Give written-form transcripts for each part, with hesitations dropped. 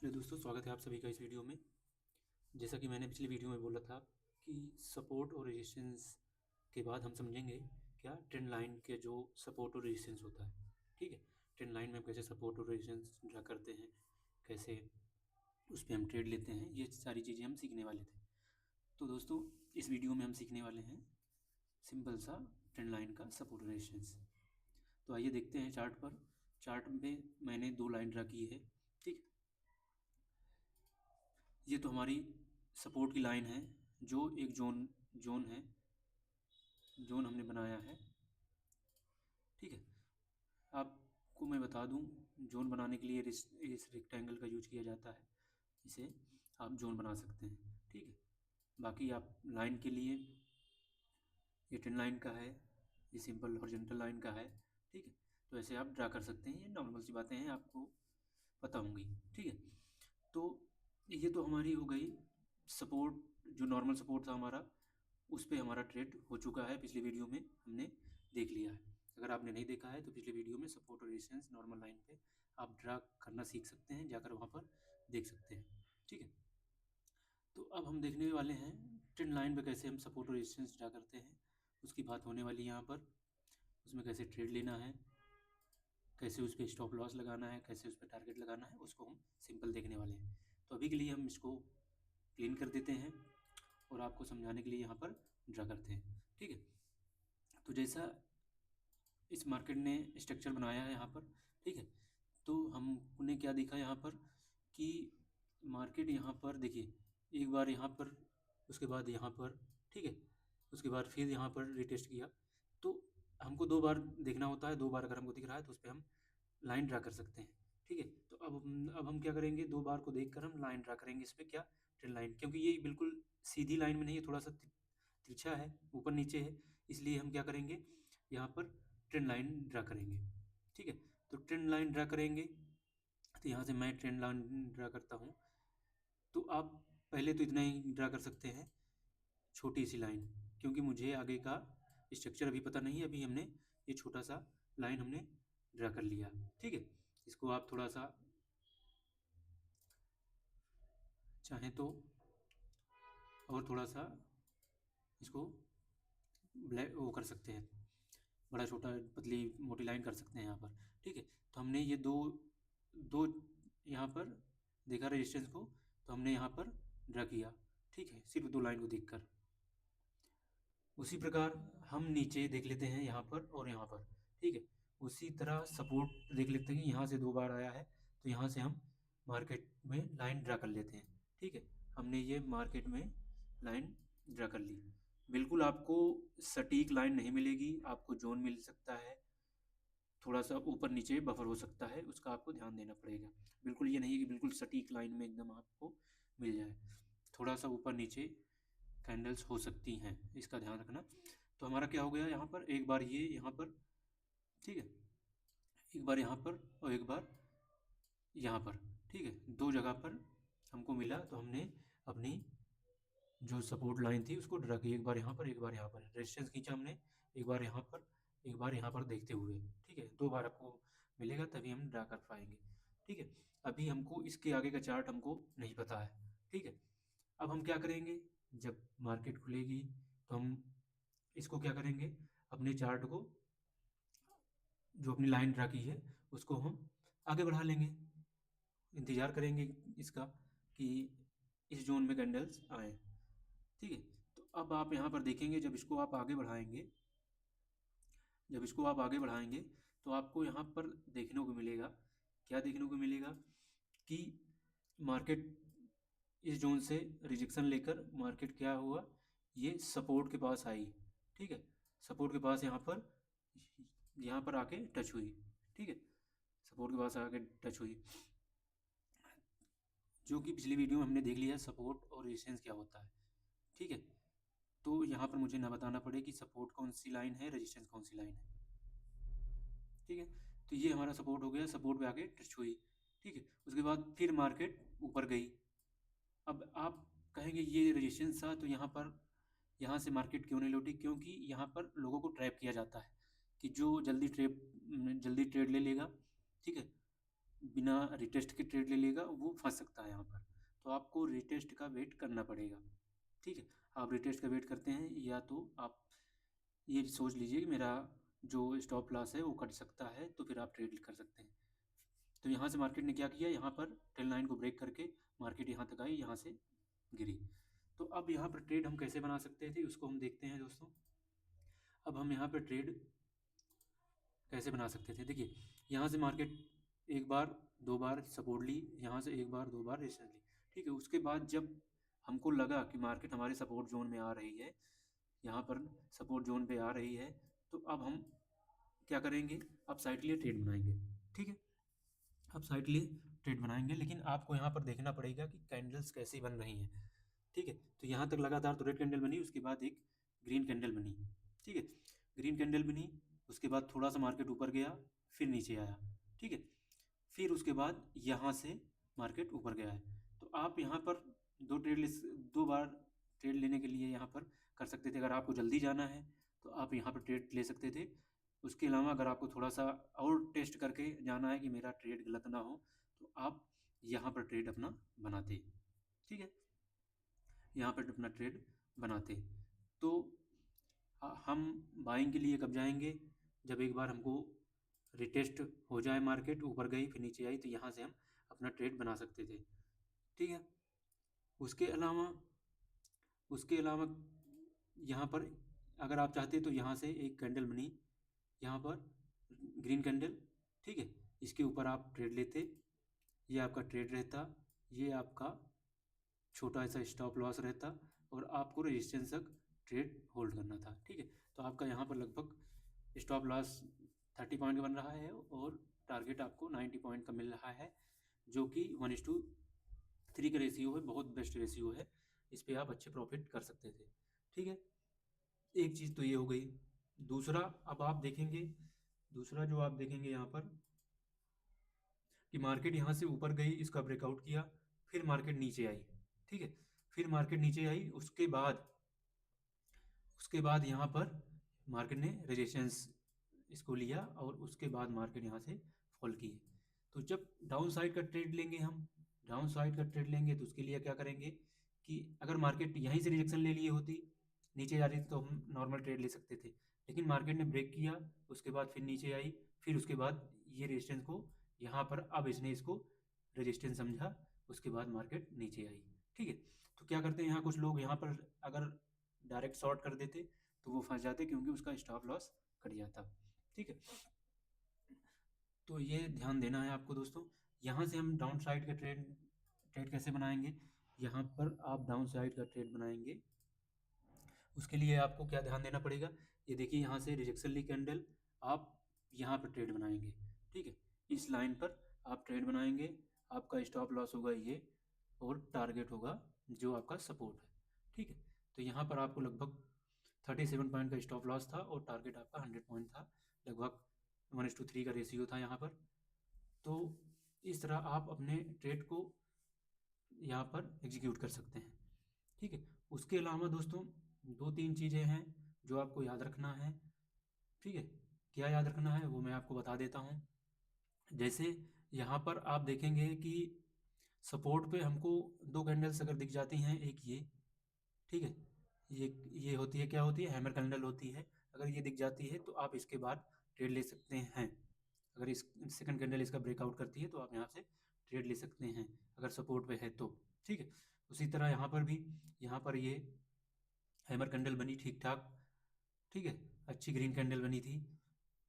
Hello दोस्तों, स्वागत है आप सभी का इस वीडियो में। जैसा कि मैंने पिछली वीडियो में बोला था कि सपोर्ट और रेजिस्टेंस के बाद हम समझेंगे क्या ट्रेंड लाइन के जो सपोर्ट और रेजिस्टेंस होता है। ठीक है, ट्रेंड लाइन में हम कैसे सपोर्ट और रेजिस्टेंस ड्रा करते हैं, कैसे उस पर हम ट्रेड लेते हैं, ये सारी चीज़ें हम सीखने वाले थे। तो दोस्तों, इस वीडियो में हम सीखने वाले हैं सिंपल सा ट्रेंड लाइन का सपोर्ट और रेजिस्टेंस। तो आइए देखते हैं चार्ट पर। चार्ट में मैंने दो लाइन ड्रा की है। ठीक, ये तो हमारी सपोर्ट की लाइन है, जो एक जोन जोन है, जोन हमने बनाया है। ठीक है, आपको मैं बता दूं, जोन बनाने के लिए इस रेक्टेंगल का यूज किया जाता है, इसे आप जोन बना सकते हैं। ठीक है, बाकी आप लाइन के लिए ये ट्रेंड लाइन का है, ये सिंपल हॉरिजॉन्टल लाइन का है। ठीक है, तो ऐसे आप ड्रा कर सकते हैं, ये नॉर्मल सी बातें हैं, आपको पता होंगी। ठीक है, तो ये तो हमारी हो गई सपोर्ट, जो नॉर्मल सपोर्ट था हमारा, उस पे हमारा ट्रेड हो चुका है, पिछली वीडियो में हमने देख लिया है। अगर आपने नहीं देखा है तो पिछली वीडियो में सपोर्ट और रेजिस्टेंस नॉर्मल लाइन पे आप ड्रा करना सीख सकते हैं, जाकर वहाँ पर देख सकते हैं। ठीक है, तो अब हम देखने वाले हैं ट्रेंड लाइन पे कैसे हम सपोर्ट और रेजिस्टेंस ड्रा करते हैं, उसकी बात होने वाली है यहाँ पर। उसमें कैसे ट्रेड लेना है, कैसे उस पर स्टॉप लॉस लगाना है, कैसे उस पर टारगेट लगाना है, उसको हम सिंपल देखने वाले हैं। तो अभी के लिए हम इसको क्लीन कर देते हैं और आपको समझाने के लिए यहाँ पर ड्रा करते हैं। ठीक है, तो जैसा इस मार्केट ने स्ट्रक्चर बनाया है यहाँ पर, ठीक है, तो हमने क्या देखा यहाँ पर कि मार्केट यहाँ पर देखिए, एक बार यहाँ पर, उसके बाद यहाँ पर, ठीक है, उसके बाद फिर यहाँ पर रिटेस्ट किया। तो हमको दो बार देखना होता है, दो बार अगर हमको दिख रहा है तो उस पर हम लाइन ड्रा कर सकते हैं। ठीक है, तो अब हम क्या करेंगे, दो बार को देखकर हम लाइन ड्रा करेंगे इस पे, क्या ट्रेंड लाइन, क्योंकि ये बिल्कुल सीधी लाइन में नहीं है, थोड़ा सा तिरछा है, ऊपर नीचे है, इसलिए हम क्या करेंगे, यहाँ पर ट्रेंड लाइन ड्रा करेंगे। ठीक है, तो ट्रेंड लाइन ड्रा करेंगे, तो यहाँ से मैं ट्रेंड लाइन ड्रा करता हूँ। तो आप पहले तो इतना ही ड्रा कर सकते हैं, छोटी सी लाइन, क्योंकि मुझे आगे का स्ट्रक्चर अभी पता नहीं है। अभी हमने ये छोटा सा लाइन हमने ड्रा कर लिया। ठीक है, इसको आप थोड़ा सा चाहें तो और थोड़ा सा इसको ब्लैक वो कर सकते हैं, बड़ा छोटा पतली मोटी लाइन कर सकते हैं यहाँ पर। ठीक है, तो हमने ये दो दो यहाँ पर देखा रेजिस्टेंस को, तो हमने यहाँ पर ड्रा किया। ठीक है, सिर्फ दो लाइन को देखकर। उसी प्रकार हम नीचे देख लेते हैं यहाँ पर और यहाँ पर। ठीक है, उसी तरह सपोर्ट देख लेते हैं कि यहाँ से दो बार आया है, तो यहाँ से हम मार्केट में लाइन ड्रा कर लेते हैं। ठीक है, हमने ये मार्केट में लाइन ड्रा कर ली। बिल्कुल आपको सटीक लाइन नहीं मिलेगी, आपको जोन मिल सकता है, थोड़ा सा ऊपर नीचे बफर हो सकता है, उसका आपको ध्यान देना पड़ेगा। बिल्कुल ये नहीं है कि बिल्कुल सटीक लाइन में एकदम आपको मिल जाए, थोड़ा सा ऊपर नीचे कैंडल्स हो सकती हैं, इसका ध्यान रखना। तो हमारा क्या हो गया, यहाँ पर एक बार ये यहाँ पर, ठीक है, एक बार यहाँ पर और एक बार यहाँ पर। ठीक है, दो जगह पर हमको मिला, तो हमने अपनी जो सपोर्ट लाइन थी उसको ड्रा की, एक बार यहाँ पर एक बार यहाँ पर रेजिस्टेंस खींचा हमने, एक बार यहाँ पर एक बार यहाँ पर देखते हुए। ठीक है, दो बार आपको मिलेगा तभी हम ड्रा कर पाएंगे। ठीक है, अभी हमको इसके आगे का चार्ट हमको नहीं पता है। ठीक है, अब हम क्या करेंगे, जब मार्केट खुलेगी तो हम इसको क्या करेंगे, अपने चार्ट को, जो अपनी लाइन ड्रा की है उसको हम आगे बढ़ा लेंगे, इंतज़ार करेंगे इसका कि इस जोन में कैंडल्स आए। ठीक है, तो अब आप यहाँ पर देखेंगे, जब इसको आप आगे बढ़ाएंगे, जब इसको आप आगे बढ़ाएंगे तो आपको यहाँ पर देखने को मिलेगा, क्या देखने को मिलेगा कि मार्केट इस जोन से रिजेक्शन लेकर मार्केट क्या हुआ, ये सपोर्ट के पास आई। ठीक है, सपोर्ट के पास यहाँ पर आके टच हुई। ठीक है, सपोर्ट के पास आके टच हुई, जो कि पिछली वीडियो में हमने देख लिया सपोर्ट और रेजिस्टेंस क्या होता है। ठीक है, तो यहाँ पर मुझे ना बताना पड़े कि सपोर्ट कौन सी लाइन है, रेजिस्टेंस कौन सी लाइन है। ठीक है, तो ये हमारा सपोर्ट हो गया, सपोर्ट पे आके टच हुई। ठीक है, उसके बाद फिर मार्केट ऊपर गई। अब आप कहेंगे ये रेजिस्टेंस था, तो यहाँ पर, यहाँ से मार्केट क्यों नहीं लौटी, क्योंकि यहाँ पर लोगों को ट्रैप किया जाता है कि जो जल्दी ट्रेड ले लेगा। ठीक है, बिना रिटेस्ट के ट्रेड ले लेगा वो फंस सकता है यहाँ पर। तो आपको रिटेस्ट का वेट करना पड़ेगा, ठीक है। आप रिटेस्ट का वेट करते हैं, या तो आप ये सोच लीजिए कि मेरा जो स्टॉप लॉस है वो कट सकता है, तो फिर आप ट्रेड कर सकते हैं। तो यहाँ से मार्केट ने क्या किया, यहाँ पर ट्रेल लाइन को ब्रेक करके मार्केट यहाँ तक आई, यहाँ से गिरी। तो अब यहाँ पर ट्रेड हम कैसे बना सकते थे उसको हम देखते हैं दोस्तों। अब हम यहाँ पर ट्रेड कैसे बना सकते थे, देखिए यहाँ से मार्केट एक बार दो बार सपोर्ट ली, यहाँ से एक बार दो बार रेजिस्टेंस ली, ठीक है। उसके बाद जब हमको लगा कि मार्केट हमारे सपोर्ट जोन में आ रही है, यहाँ पर सपोर्ट जोन पे आ रही है, तो अब हम क्या करेंगे, अब साइड के लिए ट्रेड बनाएंगे, ठीक है। अब साइड के लिए ट्रेड बनाएंगे, लेकिन आपको यहाँ पर देखना पड़ेगा कि कैंडल्स कैसी बन रही हैं, ठीक है। तो यहाँ तक लगातार तो रेड कैंडल बनी, उसके बाद एक ग्रीन कैंडल बनी, ठीक है। ग्रीन कैंडल बनी, उसके बाद थोड़ा सा मार्केट ऊपर गया, फिर नीचे आया, ठीक है। फिर उसके बाद यहाँ से मार्केट ऊपर गया है। तो आप यहाँ पर दो बार ट्रेड लेने के लिए यहाँ पर कर सकते थे। अगर आपको जल्दी जाना है तो आप यहाँ पर ट्रेड ले सकते थे। उसके अलावा अगर आपको थोड़ा सा और टेस्ट करके जाना है कि मेरा ट्रेड गलत ना हो, तो आप यहाँ पर ट्रेड अपना बनाते, ठीक है। यहाँ पर अपना ट्रेड बनाते। तो हम बाइंग के लिए कब जाएंगे, जब एक बार हमको रिटेस्ट हो जाए, मार्केट ऊपर गई फिर नीचे आई, तो यहाँ से हम अपना ट्रेड बना सकते थे, ठीक है। उसके अलावा यहाँ पर अगर आप चाहते तो यहाँ से एक कैंडल बनी, यहाँ पर ग्रीन कैंडल, ठीक है। इसके ऊपर आप ट्रेड लेते, ये आपका ट्रेड रहता, ये आपका छोटा सा स्टॉप लॉस रहता, और आपको रेजिस्टेंस तक ट्रेड होल्ड करना था, ठीक है। तो आपका यहाँ पर लगभग स्टॉप लॉस 30 पॉइंट का बन रहा है, और टारगेट आपको 90 पॉइंट का मिल रहा है, जो कि 1:3 का रेशियो है, बहुत बेस्ट रेशियो है। इस पर आप अच्छे प्रॉफिट कर सकते थे, ठीक है। एक चीज़ तो ये हो गई। दूसरा अब आप देखेंगे, दूसरा जो आप देखेंगे यहाँ पर कि मार्केट यहाँ से ऊपर गई, इसका ब्रेकआउट किया, फिर मार्केट नीचे आई, ठीक है। फिर मार्केट नीचे आई, उसके बाद यहाँ पर मार्केट ने रेजिस्टेंस इसको लिया, और उसके बाद मार्केट यहाँ से फॉल किए। तो जब डाउन साइड का ट्रेड लेंगे, हम डाउन साइड का ट्रेड लेंगे, तो उसके लिए क्या करेंगे कि अगर मार्केट यहीं से रिजेक्शन ले लिए होती, नीचे जा रही थी, तो हम नॉर्मल ट्रेड ले सकते थे। लेकिन मार्केट ने ब्रेक किया, उसके बाद फिर नीचे आई, फिर उसके बाद ये रेजिस्टेंस को यहाँ पर अब इसने इसको रेजिस्टेंस समझा, उसके बाद मार्केट नीचे आई, ठीक है। तो क्या करते हैं यहाँ कुछ लोग, यहाँ पर अगर डायरेक्ट शॉर्ट कर देते तो वो फंस जाते, क्योंकि उसका स्टॉप लॉस कट जाता, ठीक है। तो ये ध्यान देना है आपको दोस्तों। यहाँ से हम डाउन साइड का ट्रेड ट्रेड कैसे बनाएंगे, यहाँ पर आप डाउन साइड का ट्रेड बनाएंगे, उसके लिए आपको क्या ध्यान देना पड़ेगा, ये देखिए यहाँ से रिजेक्शन ली कैंडल, आप यहाँ पर ट्रेड बनाएंगे, ठीक है। इस लाइन पर आप ट्रेड बनाएंगे, आपका स्टॉप लॉस होगा ये, और टारगेट होगा जो आपका सपोर्ट है, ठीक है। तो यहाँ पर आपको लगभग 37 पॉइंट का स्टॉप लॉस था, और टारगेट आपका 100 पॉइंट था, लगभग 1:3 का रेशियो था यहाँ पर। तो इस तरह आप अपने ट्रेड को यहाँ पर एग्जीक्यूट कर सकते हैं, ठीक है। उसके अलावा दोस्तों दो तीन चीज़ें हैं जो आपको याद रखना है, ठीक है। क्या याद रखना है वो मैं आपको बता देता हूँ। जैसे यहाँ पर आप देखेंगे कि सपोर्ट पे हमको दो कैंडल्स अगर दिख जाती हैं, एक ये, ठीक है, ये होती है, क्या होती है, हैमर कैंडल होती है। अगर ये दिख जाती है तो आप इसके बाद ट्रेड ले सकते हैं। अगर इस सेकंड कैंडल इसका ब्रेकआउट करती है तो आप यहाँ से ट्रेड ले सकते हैं, अगर सपोर्ट पे है तो, ठीक है। उसी तरह यहाँ पर भी, यहाँ पर ये हैमर कैंडल बनी ठीक ठाक, ठीक है, अच्छी ग्रीन कैंडल बनी थी।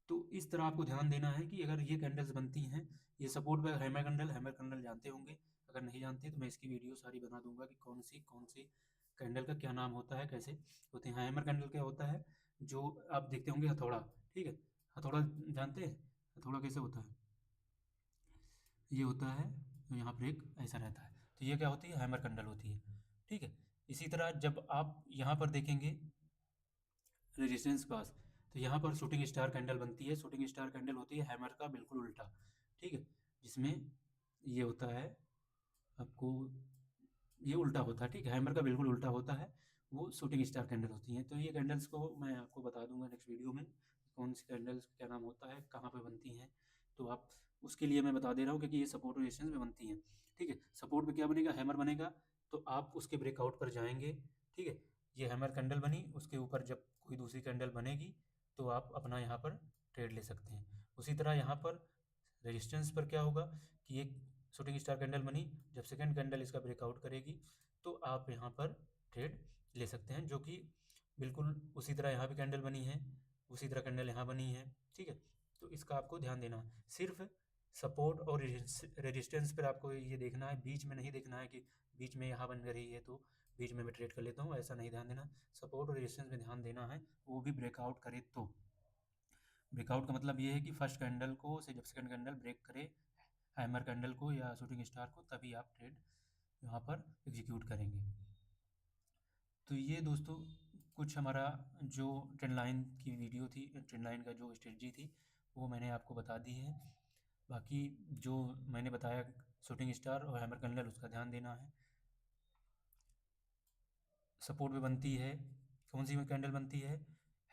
तो इस तरह आपको ध्यान देना है कि अगर ये कैंडल्स बनती हैं, ये सपोर्ट पे हैमर कैंडल जानते होंगे, अगर नहीं जानते तो मैं इसकी वीडियो सारी बना दूंगा कि कौन सी कैंडल का क्या नाम होता है, कैसे होते हैं। हैमर कैंडल क्या होता है, जो आप देखते होंगे हथौड़ा, ठीक है, हथौड़ा जानते हैं, हथौड़ा कैसे होता है, ये होता है, तो यहाँ पर एक ऐसा रहता है, तो ये क्या होती है, हैमर कैंडल होती है, ठीक है। इसी तरह जब आप यहाँ पर देखेंगे रेजिस्टेंस पास, तो यहाँ पर शूटिंग स्टार कैंडल बनती है। शूटिंग स्टार कैंडल होती है हैमर का बिल्कुल उल्टा, ठीक है, जिसमें ये होता है, आपको ये उल्टा होता है, ठीक है, हैमर का बिल्कुल उल्टा होता है, वो शूटिंग स्टार कैंडल होती हैं। तो ये कैंडल्स को मैं आपको बता दूंगा नेक्स्ट वीडियो में, कौन सी कैंडल्स क्या नाम होता है, कहाँ पे बनती हैं, तो आप उसके लिए मैं बता दे रहा हूँ, क्योंकि ये सपोर्ट रेजिस्टेंस में बनती हैं। ठीक है, सपोर्ट पे क्या बनेगा, हैमर बनेगा, तो आप उसके ब्रेकआउट पर जाएंगे। ठीक है, ये हैमर कैंडल बनी, उसके ऊपर जब कोई दूसरी कैंडल बनेगी तो आप अपना यहाँ पर ट्रेड ले सकते हैं। उसी तरह यहाँ पर रेजिस्टेंस पर क्या होगा कि एक शूटिंग स्टार कैंडल बनी, जब सेकंड कैंडल इसका ब्रेकआउट करेगी तो आप यहाँ पर ट्रेड ले सकते हैं, जो कि बिल्कुल उसी तरह यहाँ भी कैंडल बनी है, उसी तरह कैंडल यहाँ बनी है। ठीक है, तो इसका आपको ध्यान देना है। सिर्फ सपोर्ट और रेजिस्टेंस पर आपको ये देखना है, बीच में नहीं देखना है कि बीच में यहाँ बन रही है तो बीच में मैं ट्रेड कर लेता हूँ, ऐसा नहीं ध्यान देना। सपोर्ट और रेजिस्टेंस में ध्यान देना है, वो भी ब्रेकआउट करे तो। ब्रेकआउट का मतलब ये है कि फर्स्ट कैंडल को से जब सेकंड कैंडल ब्रेक करे हैमर कैंडल को या शूटिंग स्टार को, तभी आप ट्रेड यहाँ पर एग्जीक्यूट करेंगे। तो ये दोस्तों कुछ हमारा जो ट्रेंड लाइन की वीडियो थी, ट्रेंड लाइन का जो स्ट्रेटजी थी वो मैंने आपको बता दी है। बाकी जो मैंने बताया शूटिंग स्टार और हैमर कैंडल, उसका ध्यान देना है। सपोर्ट पे बनती है, कौन सी कैंडल बनती है,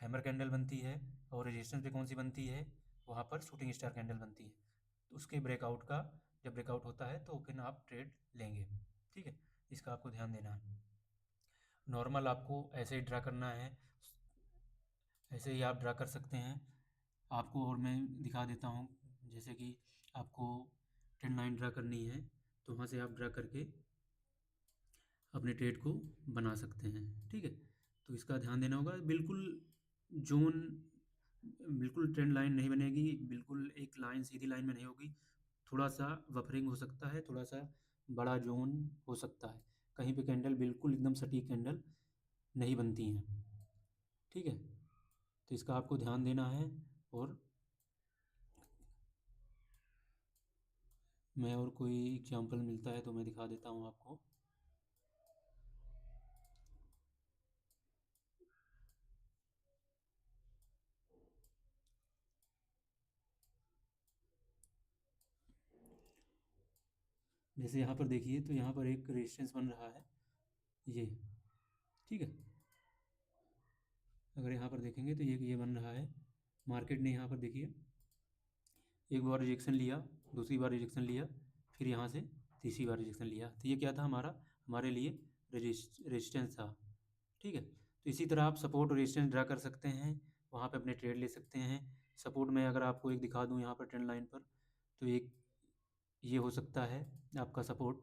हैमर कैंडल बनती है, और रेजिस्टेंस पे कौन सी बनती है, वहाँ पर शूटिंग स्टार कैंडल बनती है। तो उसके ब्रेकआउट का जब ब्रेकआउट होता है तो फिर आप ट्रेड लेंगे। ठीक है, इसका आपको ध्यान देना है। नॉर्मल आपको ऐसे ही ड्रा करना है, ऐसे ही आप ड्रा कर सकते हैं। आपको और मैं दिखा देता हूँ, जैसे कि आपको ट्रेंड लाइन ड्रा करनी है तो वहाँ से आप ड्रा करके अपने ट्रेड को बना सकते हैं। ठीक है, तो इसका ध्यान देना होगा। बिल्कुल जोन, बिल्कुल ट्रेंड लाइन नहीं बनेगी, बिल्कुल एक लाइन सीधी लाइन में नहीं होगी, थोड़ा सा वफरिंग हो सकता है, थोड़ा सा बड़ा जोन हो सकता है। कहीं पे कैंडल बिल्कुल एकदम सटीक कैंडल नहीं बनती हैं। ठीक है, तो इसका आपको ध्यान देना है। और मैं और कोई एग्जांपल मिलता है तो मैं दिखा देता हूँ आपको। जैसे यहाँ पर देखिए, तो यहाँ पर एक रेजिस्टेंस बन रहा है ये। ठीक है, अगर यहाँ पर देखेंगे तो ये बन रहा है। मार्केट ने यहाँ पर देखिए एक बार रिजेक्शन लिया, दूसरी बार रिजेक्शन लिया, फिर यहाँ से तीसरी बार रिजेक्शन लिया, तो ये क्या था, हमारे लिए रेजिस्टेंस था। ठीक है, तो इसी तरह आप सपोर्ट और रेजिस्टेंस ड्रा कर सकते हैं, वहाँ पे अपने ट्रेड ले सकते हैं। सपोर्ट में अगर आपको एक दिखा दूँ यहाँ पर ट्रेंड लाइन पर, तो एक ये हो सकता है आपका सपोर्ट।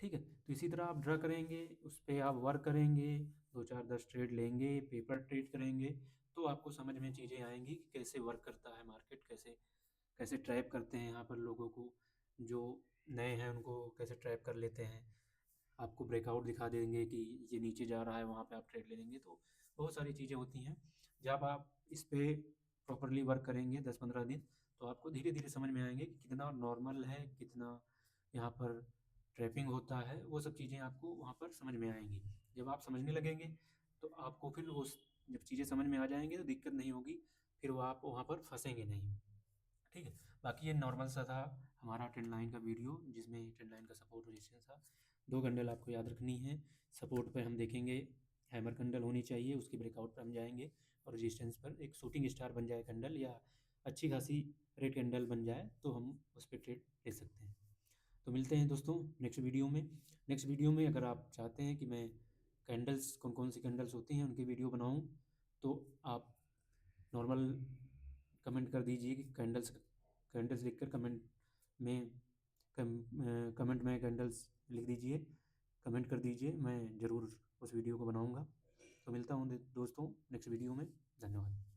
ठीक है, तो इसी तरह आप ड्रा करेंगे, उस पर आप वर्क करेंगे, 2 4 10 ट्रेड लेंगे, पेपर ट्रेड करेंगे, तो आपको समझ में चीज़ें आएंगी कि कैसे वर्क करता है मार्केट, कैसे कैसे ट्रैप करते हैं यहाँ पर लोगों को, जो नए हैं उनको कैसे ट्रैप कर लेते हैं। आपको ब्रेकआउट दिखा देंगे कि ये नीचे जा रहा है, वहाँ पे आप ट्रेड ले लेंगे। तो बहुत सारी चीज़ें होती हैं, जब आप इस पे प्रॉपरली वर्क करेंगे 10 15 दिन, तो आपको धीरे धीरे समझ में आएंगे कि कितना नॉर्मल है, कितना यहाँ पर ट्रैपिंग होता है, वो सब चीज़ें आपको वहाँ पर समझ में आएंगी। जब आप समझने लगेंगे तो आपको फिर वो जब चीज़ें समझ में आ जाएंगी तो दिक्कत नहीं होगी, फिर वो आप वहाँ पर फंसेंगे नहीं। ठीक है, बाकी ये नॉर्मल सा था हमारा ट्रेंड लाइन का वीडियो, जिसमें ट्रेंड लाइन का सपोर्ट रेजिस्टेंस था। 2 कैंडल आपको याद रखनी है। सपोर्ट पर हम देखेंगे हैमर कैंडल होनी चाहिए, उसके ब्रेकआउट पर हम जाएंगे, और रेजिस्टेंस पर एक शूटिंग स्टार बन जाए कैंडल, या अच्छी खासी रेड कैंडल बन जाए, तो हम उस पर ट्रेड ले सकते हैं। तो मिलते हैं दोस्तों नेक्स्ट वीडियो में। नेक्स्ट वीडियो में अगर आप चाहते हैं कि मैं कैंडल्स, कौन कौन सी कैंडल्स होती हैं उनकी वीडियो बनाऊं, तो आप नॉर्मल कमेंट कर दीजिए कि कैंडल्स, कैंडल्स लिखकर में कमेंट में कैंडल्स लिख दीजिए, कमेंट कर दीजिए, मैं ज़रूर उस वीडियो को बनाऊंगा। तो मिलता हूँ दोस्तों नेक्स्ट वीडियो में। धन्यवाद।